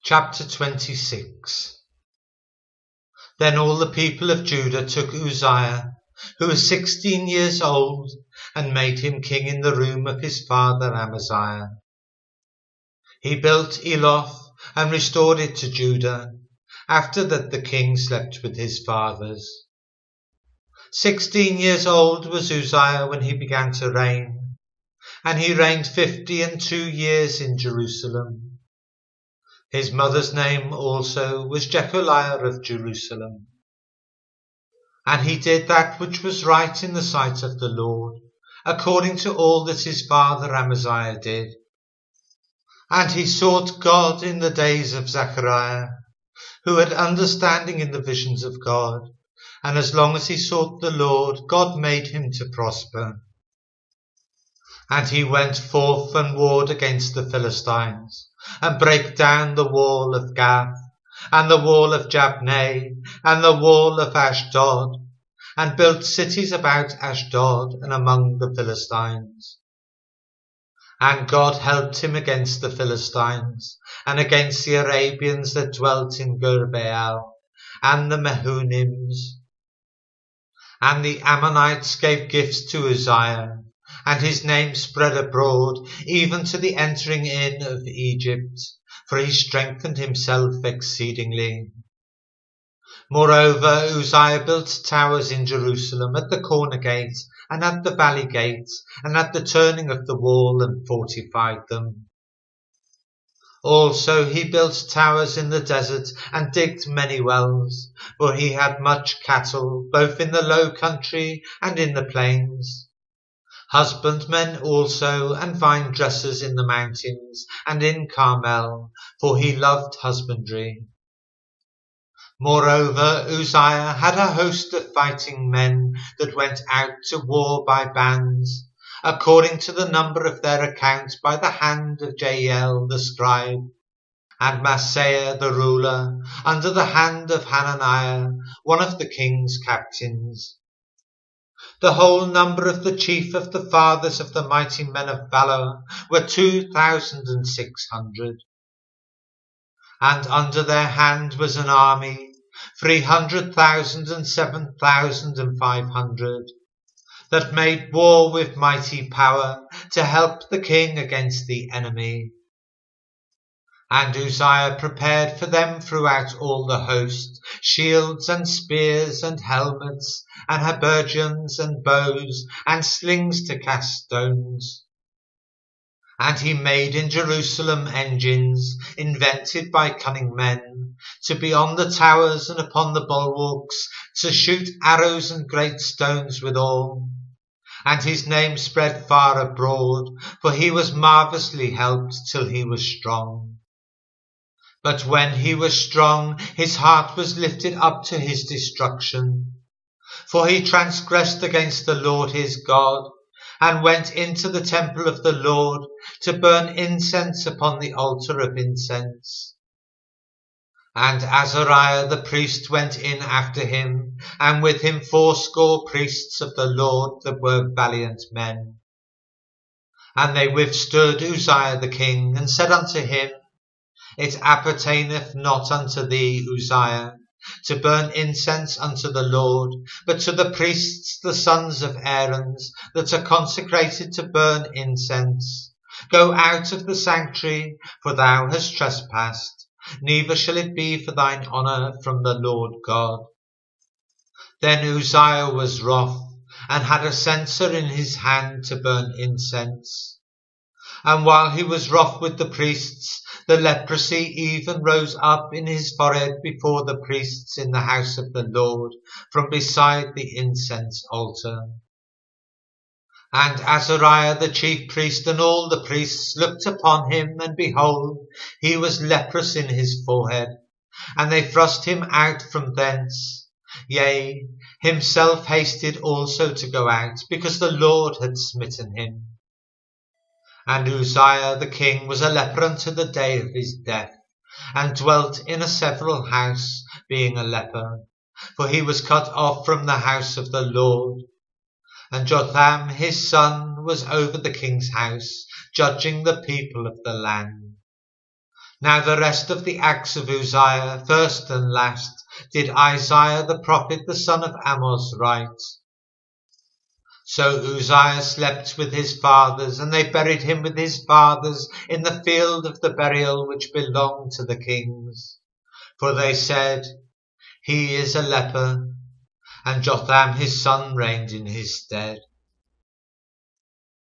Chapter 26. Then all the people of Judah took Uzziah, who was 16 years old, and made him king in the room of his father Amaziah. He built Eloth and restored it to Judah, after that the king slept with his fathers. 16 years old was Uzziah when he began to reign, and he reigned 52 years in Jerusalem. His mother's name also was Jecoliah of Jerusalem. And he did that which was right in the sight of the Lord, according to all that his father Amaziah did. And he sought God in the days of Zechariah, who had understanding in the visions of God, and as long as he sought the Lord, God made him to prosper. And he went forth and warred against the Philistines, and brake down the wall of Gath, and the wall of Jabneh, and the wall of Ashdod, and built cities about Ashdod and among the Philistines. And God helped him against the Philistines, and against the Arabians that dwelt in Gurbaal, and the Mehunims. And the Ammonites gave gifts to Uzziah, and his name spread abroad, even to the entering in of Egypt, for he strengthened himself exceedingly. Moreover, Uzziah built towers in Jerusalem at the corner gate, and at the valley gate, and at the turning of the wall, and fortified them. Also he built towers in the desert, and digged many wells, for he had much cattle, both in the low country and in the plains. Husbandmen also, and vine dressers in the mountains, and in Carmel, for he loved husbandry. Moreover, Uzziah had a host of fighting men that went out to war by bands, according to the number of their account by the hand of Jael the scribe, and Maaseiah the ruler, under the hand of Hananiah, one of the king's captains. The whole number of the chief of the fathers of the mighty men of valor were 2,600. And under their hand was an army, 300,000 and 7,500, that made war with mighty power to help the king against the enemy. And Uzziah prepared for them throughout all the host shields and spears and helmets and habergeons and bows and slings to cast stones. And he made in Jerusalem engines, invented by cunning men, to be on the towers and upon the bulwarks, to shoot arrows and great stones withal. And his name spread far abroad, for he was marvellously helped till he was strong. But when he was strong, his heart was lifted up to his destruction. For he transgressed against the Lord his God, and went into the temple of the Lord to burn incense upon the altar of incense. And Azariah the priest went in after him, and with him 80 priests of the Lord that were valiant men. And they withstood Uzziah the king, and said unto him, It appertaineth not unto thee, Uzziah, to burn incense unto the Lord, but to the priests the sons of Aaron, that are consecrated to burn incense. Go out of the sanctuary, for thou hast trespassed, neither shall it be for thine honour from the Lord God. Then Uzziah was wroth, and had a censer in his hand to burn incense. And while he was wroth with the priests, the leprosy even rose up in his forehead before the priests in the house of the Lord, from beside the incense altar. And Azariah the chief priest and all the priests looked upon him, and behold, he was leprous in his forehead. And they thrust him out from thence. Yea, himself hasted also to go out, because the Lord had smitten him. And Uzziah the king was a leper unto the day of his death, and dwelt in a several house, being a leper, for he was cut off from the house of the Lord. And Jotham his son was over the king's house, judging the people of the land. Now the rest of the acts of Uzziah, first and last, did Isaiah the prophet, the son of Amoz, write. So Uzziah slept with his fathers, and they buried him with his fathers in the field of the burial which belonged to the kings. For they said, He is a leper, and Jotham his son reigned in his stead.